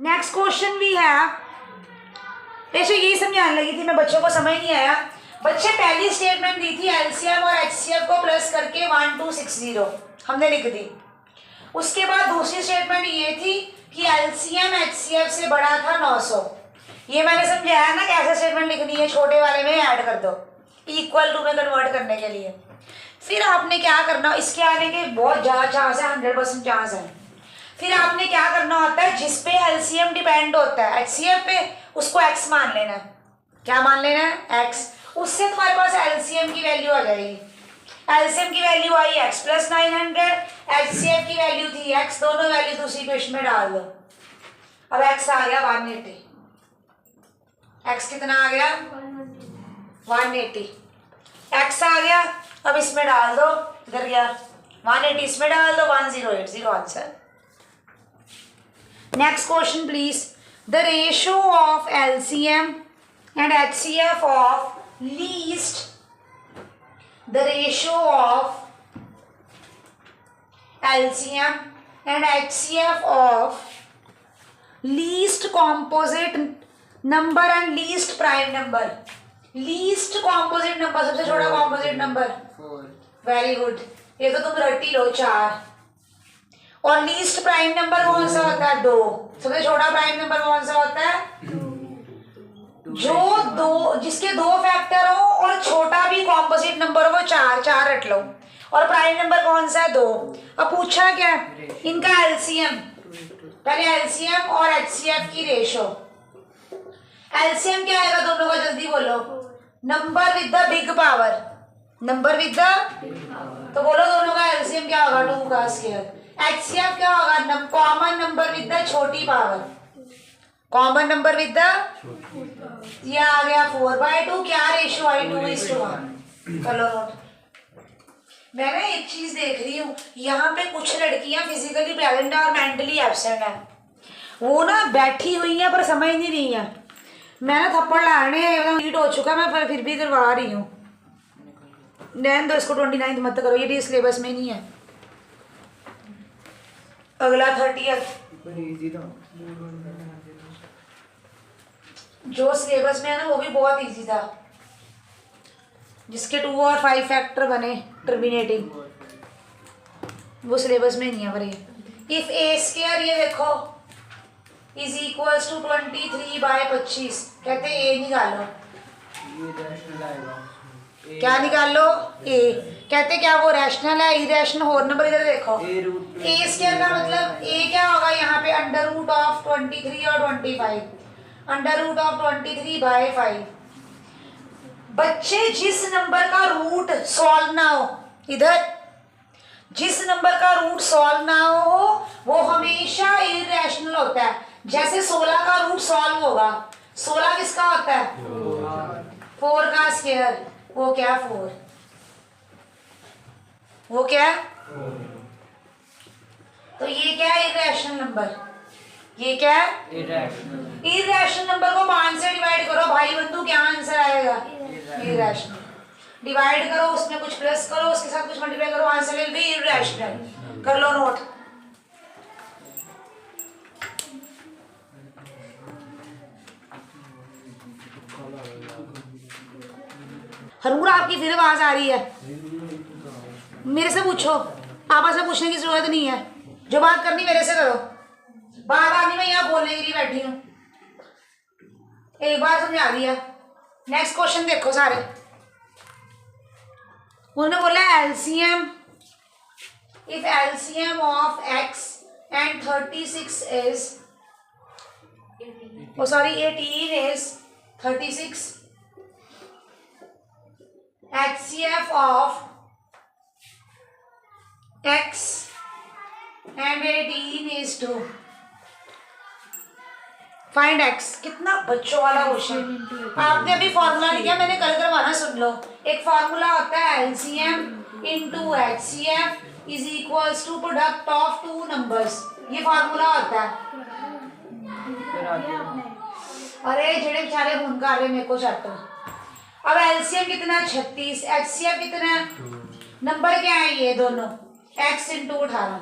Next question भी है। वैसे यही समझाने लगी थी मैं, बच्चों को समझ नहीं आया। बच्चे पहली स्टेटमेंट दी थी एलसीएम और एचसीएफ को प्लस करके 1260 हमने लिख दी। उसके बाद दूसरी स्टेटमेंट ये थी कि एलसीएम एचसीएफ से बड़ा था 900। ये मैंने समझाया ना कैसे स्टेटमेंट लिखनी है, छोटे वाले में ऐड कर दो इक्वल टू में कन्वर्ट करने के लिए। फिर आपने क्या करना, इसके आने के बहुत ज़्यादा चांस है, 100% चांस है। फिर आपने क्या करना होता है, जिस पे एलसीएम डिपेंड होता है एचसीएफ पे, उसको एक्स मान लेना है। क्या मान लेना है? एक्स। उससे तुम्हारे पास एलसीएम की वैल्यू आ जाएगी। एलसीएम की वैल्यू आई एक्स प्लस 900, एचसीएफ की वैल्यू थी एक्स, दोनों वैल्यू दूसरी इक्वेशन में डाल दो। अब एक्स आ गया 180। एक्स कितना आ गया? 180। एक्स आ गया, अब इसमें डाल दो, इधर गया 180, इसमें डाल दो 1080 answer. Next question please. The ratio of LCM and HCF of least, the ratio of LCM and HCF of least composite number and least prime number. Least composite number, सबसे छोटा कॉम्पोजिट नंबर 4। वेरी गुड, ये तो तुम रट ही लो 4। और least prime number कौन सा होता है? 2। सबसे छोटा प्राइम नंबर कौन सा होता है? जो दो, जिसके 2 फैक्टर हो और छोटा भी कॉम्पोजिट नंबर हो वो 4। 4 रट लो। और प्राइम नंबर कौन सा है? 2। अब पूछा क्या इनका एलसीएम, पहले एलसीएम और एचसीएफ की रेशो। एलसीएम क्या आएगा दोनों का, जल्दी बोलो। Number with the big power, number with the, तो बोलो दोनों का एलसीएम क्या होगा? 2 का स्क्वायर। एचसीएफ क्या होगा? कॉमन नंबर विद द छोटी power, common number with the, ये आ गया 4/2। क्या रेशियो आई? 2:1। कर लो नोट। मैं ना एक चीज देख रही हूँ, यहाँ पे कुछ लड़कियां फिजिकली प्रेजेंट है और मेंटली एब्सेंट है। वो ना बैठी हुई है पर समझ नहीं रही है। मैं ना थप्पड़ लाने हीट हो चुका, मैं फिर भी करवा रही हूँ। नैन दो इसको 29 मत करो, ये भी सिलेबस में नहीं है। अगला 30th जो सिलेबस में है ना वो भी बहुत इजी था, जिसके 2 और 5 फैक्टर बने टर्मिनेटिंग, वो सिलेबस में नहीं है। पर ये इफ ए स्क्वायर, ये देखो, इज इक्वल्स टू 23/25, कहते हैं ए निकालो। क्या निकाल लो? ए। कहते क्या वो रैशनल है, इरेशनल? होल नंबर इधर देखो, ए स्क्वायर का मतलब ए क्या होगा यहाँ पे? अंडर रूट ऑफ 23 और 25, अंडर रूट ऑफ 23/5। बच्चे जिस नंबर का रूट सॉल्व ना हो, इधर जिस नंबर का रूट सॉल्व ना हो वो हमेशा इरेशनल होता है। जैसे 16 का रूट सॉल्व होगा, 16 किसका होता है? 4 का स्क्वायर, वो क्या? 4। वो क्या? तो ये क्या है? Irrational number. ये क्या है? इरेशनल नंबर को 5 से डिवाइड करो भाई बंधु, क्या आंसर आएगा? इरेशनल। डिवाइड करो, उसमें कुछ प्लस करो, उसके साथ कुछ मल्टीप्लाई करो, आंसर विल बी इरेशनल। कर लो नोट। हरूर आपकी फिर आवाज आ रही है, मेरे से पूछो, आपस में पूछने की जरूरत नहीं है। जो बात करनी मेरे से करो, बार बार नहीं, मैं यहाँ बोलने के लिए बैठी हूँ, एक बार समझा दिया। नेक्स्ट क्वेश्चन देखो सारे। उन्होंने बोला LCM, if LCM of x and 36 is, oh sorry 18 is 36, HCF of x and 18 is 2. Find x। कितना बच्चों वाला क्वेश्चन। आपने अभी फॉर्मूला लिखा, मैंने कल करवाना, सुन लो। एक फॉर्मूला होता है LCM into HCF is equals to product of 2 numbers. ये फॉर्मूला होता है। अरे जेड़े बेचारे फोन कर रहे मेरे को चैट। अब एलसीएम कितना? 36। एचसीएफ कितना? नंबर क्या है ये दोनों? x into 18।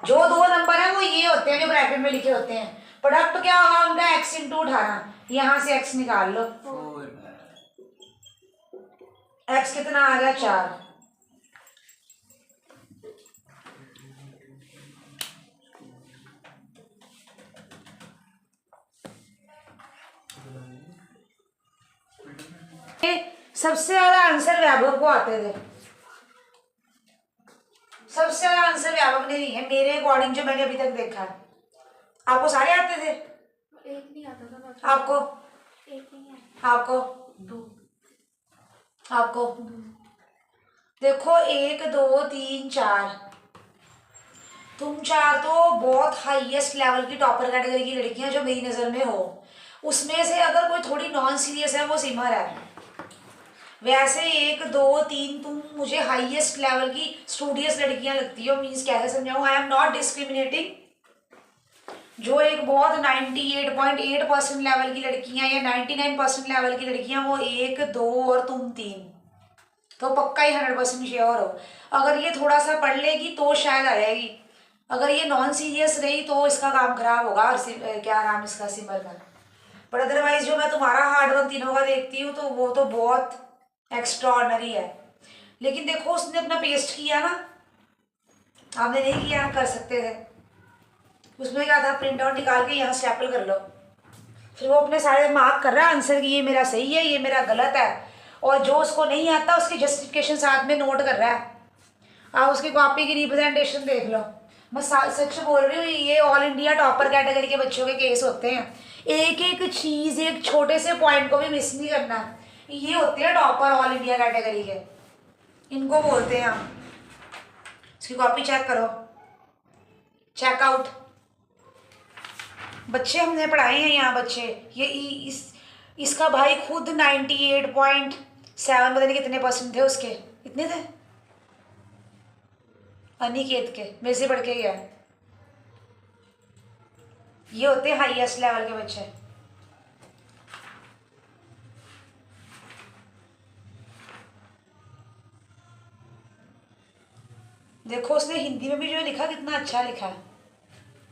जो दो नंबर है वो ये होते हैं जो ब्रैकेट में लिखे होते हैं। प्रोडक्ट क्या होगा उनका, x इंटू 18। यहाँ से x निकाल लो, x कितना आ गया 4। सबसे ज्यादा आंसर वैभव को आते थे, सबसे ज्यादा आंसर वैभव ने नहीं है मेरे अकॉर्डिंग, जो मैंने अभी तक देखा है। आपको सारे आते थे? एक नहीं आता था। आपको? एक नहीं आता। आपको? 2। आपको? देखो 1 2 3 4, तुम 4 तो बहुत हाईएस्ट लेवल की टॉपर कैटेगरी की लड़कियां जो मेरी नजर में हो। उसमें से अगर कोई थोड़ी नॉन सीरियस है वो सिमर है। वैसे 1 2 3 तुम मुझे हाईएस्ट लेवल की स्टूडियस लड़कियां लगती हो। मीन्स कैसे समझाऊं, आई एम नॉट डिस्क्रिमिनेटिंग। जो एक बहुत 98.8% लेवल की लड़कियां या 99% लेवल की लड़कियां, वो 1 2 और तुम 3 तो पक्का ही 100% श्योर हो। अगर ये थोड़ा सा पढ़ लेगी तो शायद आ जाएगी, अगर ये नॉन सीरियस रही तो इसका काम खराब होगा। और क्या नाम इसका, सिमर का। पर अदरवाइज जो मैं तुम्हारा हार्डवर्क तीनों का देखती हूँ तो वो तो बहुत एक्स्ट्रा ऑर्डनरी है। लेकिन देखो उसने अपना पेस्ट किया ना, आपने नहीं किया, कर सकते थे। उसमें क्या था, प्रिंट आउट निकाल के यहाँ स्टैपल कर लो। फिर वो अपने सारे मार्क कर रहा है आंसर की, ये मेरा सही है, ये मेरा गलत है। और जो उसको नहीं आता उसकी जस्टिफिकेशन साथ में नोट कर रहा है। आप उसकी कॉपी की रिप्रेजेंटेशन देख लो। मैं सच बोल रही हूँ, ये ऑल इंडिया टॉपर कैटेगरी के बच्चों के केस होते हैं। एक एक चीज़, एक छोटे से पॉइंट को भी मिस नहीं करना। ये होते हैं टॉपर ऑल इंडिया कैटेगरी के, इनको बोलते हैं हम। इसकी कॉपी चेक करो, चेकआउट। बच्चे हमने पढ़ाए हैं यहाँ बच्चे। ये इसका भाई खुद 98.7 पता नहीं कितने परसेंट थे उसके, इतने थे अनिकेत के, मेरे से पढ़ के गया। ये होते हैं हाईएस्ट लेवल के बच्चे। देखो उसने हिंदी में भी जो लिखा कितना अच्छा लिखा है,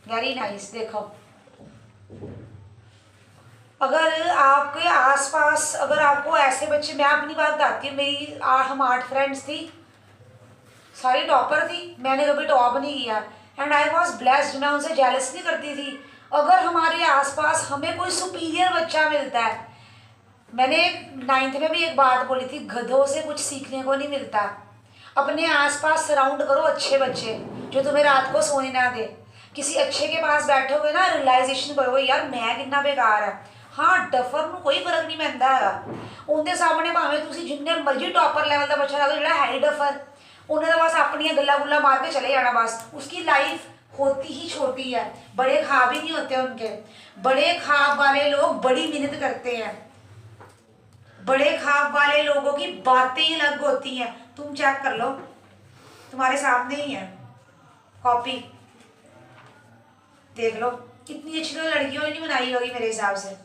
वेरी नाइस। देखो अगर आपके आसपास, अगर आपको ऐसे बच्चे, मैं अपनी बात बताती हूँ, मेरी हम 8 फ्रेंड्स थी, सारी टॉपर थी, मैंने कभी टॉप नहीं किया। एंड आई वॉज ब्लेस्ड, मैं उनसे जेलस नहीं करती थी। अगर हमारे आसपास हमें कोई सुपीरियर बच्चा मिलता है, मैंने 9th में भी एक बात बोली थी, गधों से कुछ सीखने को नहीं मिलता। अपने आसपास सराउंड करो अच्छे बच्चे जो तुम्हें रात को सोने ना दे। किसी अच्छे के पास बैठोगे ना, रियलाइजेशन करोगे यार मैं कितना बेकार है। हाँ डफर ਨੂੰ कोई फर्क नहीं पैंदा है, उनके सामने भावें तुसी जिन्ने मर्जी टॉपर लेवल का बच्चा लगे जो है ही डफर, उन्हें तो बस अपनी गल्ला गुल्ला मार के चले जाना बस। उसकी लाइफ होती ही छोटी है, बड़े ख्वाब ही नहीं होते उनके। बड़े ख्वाब वाले लोग बड़ी मेहनत करते हैं, बड़े ख्वाब वाले लोगों की बातें ही अलग होती हैं। तुम चेक कर लो, तुम्हारे सामने ही है कॉपी, देख लो। इतनी अच्छी तो लड़कियों ने नहीं बनाई होगी मेरे हिसाब से।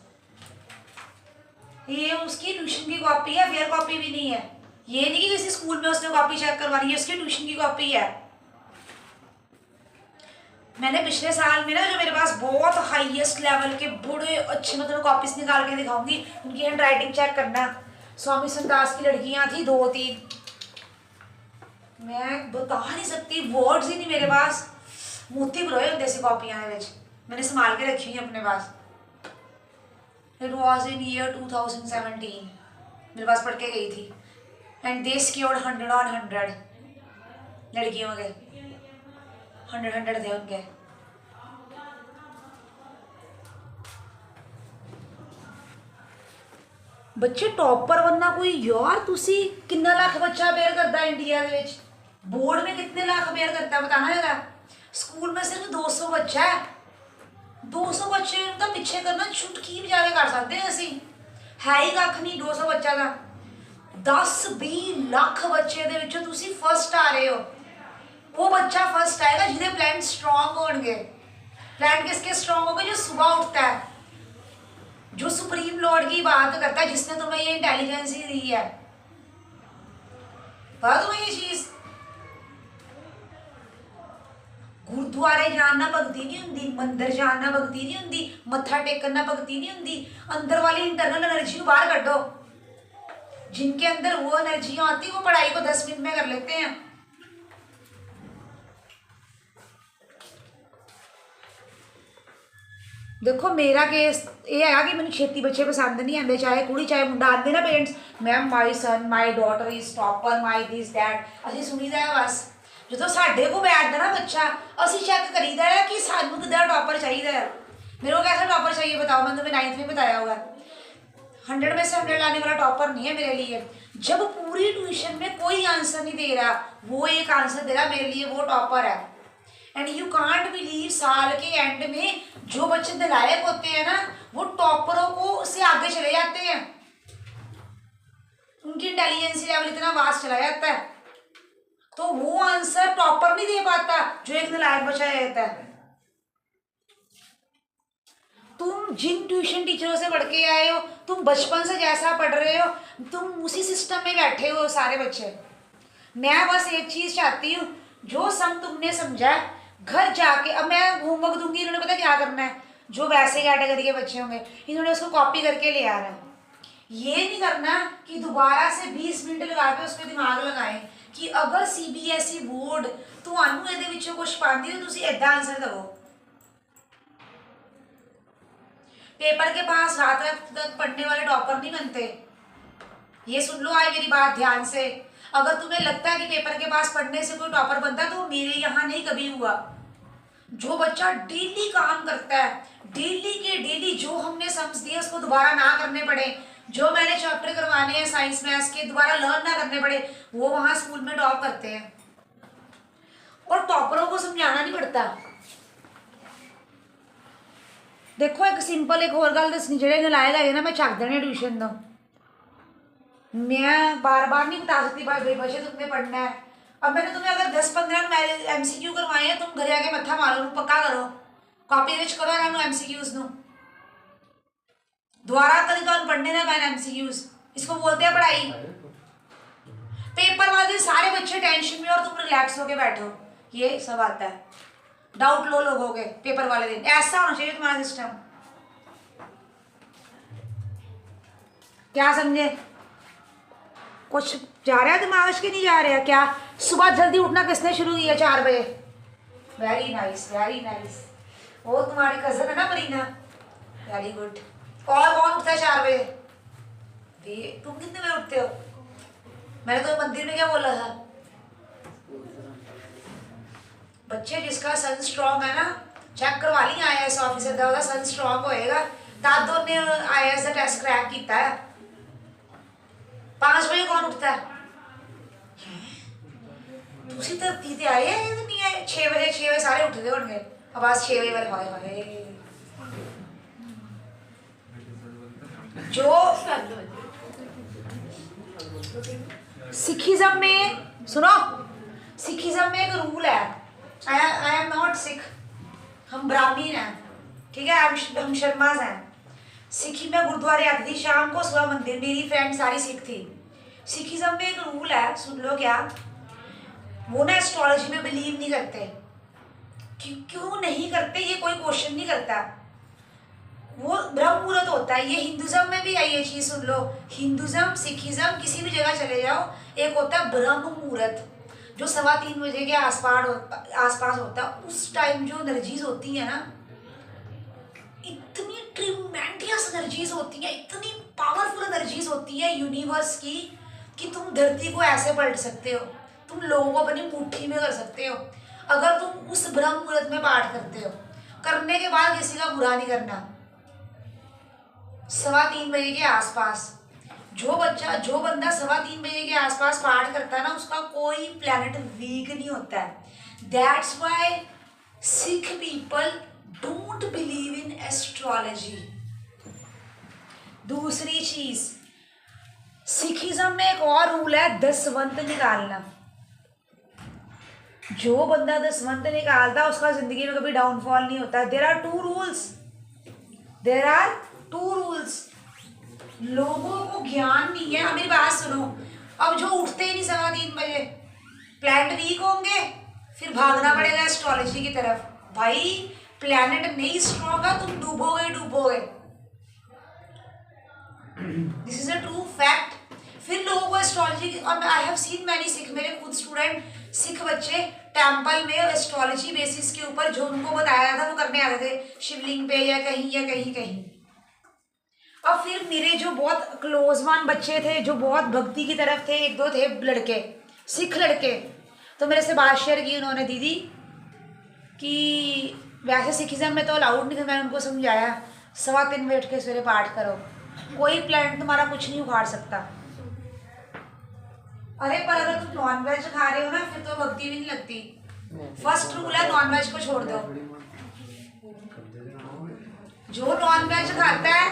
ये उसकी ट्यूशन की कॉपी है, फेयर कॉपी भी नहीं है। ये नहीं कि किसी स्कूल में उसने कॉपी चेक करवानी है, उसकी ट्यूशन की कॉपी है। मैंने पिछले साल में ना, जो मेरे पास बहुत हाईएस्ट लेवल के बड़े अच्छे, मैं तुम्हें कॉपीज निकाल के दिखाऊंगी, उनकी हैंड राइटिंग चेक करना। स्वामी संदास की लड़कियां थी 2 3, मैं बता नहीं सकती, वर्ड्स ही नहीं मेरे पास। मोती भरोए होंगे सी कॉपियां मैंने संभाल के रखी हुई अपने पास। इट वॉज इन ईयर 2017 मेरे पास पढ़ के गई थी। एंड दे स्कोर्ड 100 on 100 लड़कियों के, 100 थे उनके। बच्चे टॉपर बनना कोई यार, तुसी कितना लाख बच्चा बेयर करता है इंडिया के विच, बोर्ड में कितने लाख बेयर करता है बताना जरा। स्कूल में सिर्फ 200 बच्चा है, 200 बच्चे का पिछे करना चुटकी बजा के कर सकते हैं असी, है ही कख नहीं 200 बच्चा का। 10-20 लाख बच्चे दे विचों तुसी फर्स्ट आ रहे हो। वो बच्चा फर्स्ट आएगा जिसके प्लान स्ट्रॉन्ग होंगे। प्लान किसके स्ट्रॉन्ग होंगे? जो सुबह उठता है, जो सुप्रीम लॉर्ड की बात करता है, जिसने तुम्हें ये इंटेलिजेंस ही दी है। पता तुम्हें ये चीज, गुरुद्वारे जाना भगती नहीं होंगी, मंदिर जाना भगती नहीं होंगी, मत्था टेकना भगती नहीं होंगी। अंदर वाली इंटरनल एनर्जी को बाहर कड्डो। जिनके अंदर वो एनर्जियां आती वो पढ़ाई को 10 मिनट में कर लेते हैं। देखो मेरा केस ये है कि मैंने छेती बच्चे पसंद नहीं आते, चाहे कुड़ी चाहे मुंडा। आते ना parents, ma'am my son my daughter is topper my this that, असं सुनीदा है बस। जो साढ़े को बैठता ना बच्चा, असं चेक करीदा है कि सानू कितना टॉपर चाहिए है। मेरे को कैसा टॉपर चाहिए बताओ, मैंने तुम्हें 9th में बताया हुआ। 100 में से 100 लाने वाला टॉपर नहीं है मेरे लिए। जब पूरी ट्यूशन में कोई आंसर नहीं दे रहा, वो एक आंसर दे रहा, मेरे लिए वो टॉपर है। एंड यू कांट बिलीव, साल के एंड में जो बच्चे नालायक होते हैं ना, वो टॉपरों को से आगे चले जाते हैं। उनकी इंटेलिजेंस लेवल इतना वास्ट चला जाता है, तो वो आंसर टॉपर नहीं दे पाता जो एक नालायक बच्चा रहता है। तुम जिन ट्यूशन टीचरों से पढ़ के आए हो, तुम बचपन से जैसा पढ़ रहे हो, तुम उसी सिस्टम में बैठे हो सारे बच्चे। मैं बस एक चीज चाहती हूँ, जो सम तुमने समझा घर जाके, अब मैं होमवर्क दूंगी, इन्होंने पता क्या करना है, जो वैसे कैटेगरी के बच्चे होंगे इन्होंने उसको कॉपी करके ले आना है। ये नहीं करना कि दोबारा से 20 मिनट लगा के उस पर दिमाग लगाएं कि अगर CBSE बोर्ड ਤੁਹਾਨੂੰ ਇਹਦੇ ਵਿੱਚੋਂ ਕੁਝ ਪਾਉਂਦੀ हो, ਤੁਸੀਂ ऐदा आंसर दो। पेपर के पास रात तक पढ़ने वाले टॉपर नहीं बनते। ये सुन लो आए मेरी बात ध्यान से। अगर तुम्हें लगता है कि पेपर के पास पढ़ने से कोई टॉपर बनता है, तो मेरे यहाँ नहीं कभी हुआ। जो बच्चा डेली काम करता है, डेली के डेली जो हमने समझ दिए उसको दोबारा ना करने पड़े, जो मैंने चैप्टर करवाने हैं साइंस मैथ्स के दोबारा लर्न ना करने पड़े, वो वहाँ स्कूल में टॉप करते हैं। और टॉपरों को समझाना नहीं पड़ता। देखो एक सिंपल एक और गल दसनी, जेडे नलायक है ना मैं छक देने ट्यूशन तो। मैं बार बार नहीं बता सकती भाई बच्चे तुमने पढ़ना है। अब मैंने तुम्हें अगर 10-15 MCQ करवाए हैं, तुम घर आके मत्था मारो, पक्का करो, कॉपी विच करो ना MCQs नु। दोबारा कभी तो पढ़ने ना पैन MCQs, इसको बोलते हैं पढ़ाई। पेपर वाले सारे बच्चे टेंशन में और तुम रिलैक्स होके बैठो, ये सब आता है। डाउट लो लोगों के पेपर वाले दिन, ऐसा होना चाहिए तुम्हारा सिस्टम। क्या समझे? कुछ जा रहा है दिमाग के नहीं जा रहा क्या? सुबह जल्दी उठना किसने शुरू किया? 4 बजे। Very nice very nice. वो तुम्हारी कजन है ना मरीना, वेरी गुड। और कौन उठता है 4 बजे? तुम कितने बजे उठते हो? मैंने तो मंदिर में क्या बोला था? बच्चे जिसका सन स्ट्रॉन्ग है ना, चेक करवा ली IAS ऑफिसर का, सन स्ट्रॉन्ग होएगा। दादो ने IAS का टेस्ट क्रैक किया है। 5 बजे कौन उठता है? तुसी धरती ते आए हैं नहीं आए? 6 बजे सारे उठते होंगे। अब आज 6 बजे वाले हाय हाय। जो सिखिज्म में सुनो, सिखिज्म में एक रूल है, आई एम नॉट सिख, हम ब्राह्मीण हैं, ठीक है, हम शर्माज हैं। सिखी में गुरुद्वारे आती थी शाम को, सुबह मंदिर, मेरी फ्रेंड सारी सिख थी। सिखिज्म में एक रूल है, सुन लो क्या, वो ना एस्ट्रोलॉजी में बिलीव नहीं करते। क्यों नहीं करते ये कोई क्वेश्चन नहीं करता। वो ब्रह्म मुहूर्त होता है, ये हिंदुज्म में भी है ये चीज़, सुन लो। हिंदुज्म सिखिज्म किसी भी जगह चले जाओ, एक होता है ब्रह्म मुहूर्त जो 3:15 बजे के आसपास होता है। उस टाइम जो एनर्जीज होती है ना, इतनी ट्रिमेंडियस एनर्जीज होती है, इतनी पावरफुल एनर्जीज होती है यूनिवर्स की, कि तुम धरती को ऐसे पलट सकते हो, तुम लोगों को अपनी मुट्ठी में कर सकते हो, अगर तुम उस ब्रह्म मुहूर्त में पाठ करते हो। करने के बाद किसी का बुरा नहीं करना। 3:15 बजे के आसपास जो बंदा 3:15 बजे के आसपास पाठ करता है ना, उसका कोई प्लैनेट वीक नहीं होता है। That's why Sikh people don't believe in astrology. दूसरी चीज, सिखिज्म में एक और रूल है, दसवंत निकालना। जो बंदा दसवंत निकालता उसका जिंदगी में कभी डाउनफॉल नहीं होता। There are two rules. लोगों को ज्ञान नहीं है। मेरी बात सुनो, अब जो उठते ही नहीं 3:15 बजे, प्लैनेट वीक होंगे, फिर भागना पड़ेगा एस्ट्रोलॉजी की तरफ। भाई प्लैनेट नहीं स्ट्रॉन्ग है, तुम डूबोगे डूबोगे। This is a true fact. फिर लोगों को एस्ट्रोलॉजी, और I have seen many Sikh, मेरे खुद स्टूडेंट सिख बच्चे टेम्पल में एस्ट्रोलॉजी बेसिस के ऊपर जो उनको बताया था वो करने आते थे, शिवलिंग पे या कहीं कहीं। और फिर मेरे जो बहुत क्लोज वन बच्चे थे जो बहुत भक्ति की तरफ थे, एक दो थे लड़के, सिख लड़के, तो मेरे से बात शेयर की उन्होंने, दीदी कि वैसे सिखिज्म में तो अलाउड नहीं था। मैंने उनको समझाया 3:15 बैठ के सवेरे पाठ करो, कोई प्लान तुम्हारा कुछ नहीं उखाड़ सकता। अरे पर अगर तुम नॉन वेज खा रहे हो ना, फिर तो भक्ति भी नहीं लगती। फर्स्ट रूल है नॉन वेज को छोड़ दो। जो नॉन वेज खाता है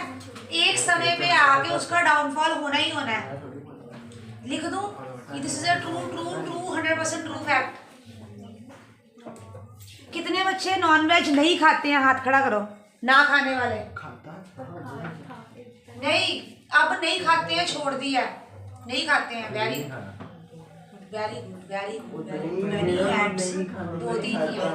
एक समय पे आके उसका डाउनफॉल होना ही होना है। लिख दूं कि this is a true 100% true fact. कितने बच्चे नॉन वेज नहीं खाते हैं, हाथ खड़ा करो। ना खाने वाले नहीं, अब नहीं खाते हैं, छोड़ दिया, नहीं खाते हैं। वेरी गुड मैनी हैंड्स, 2-3 किया।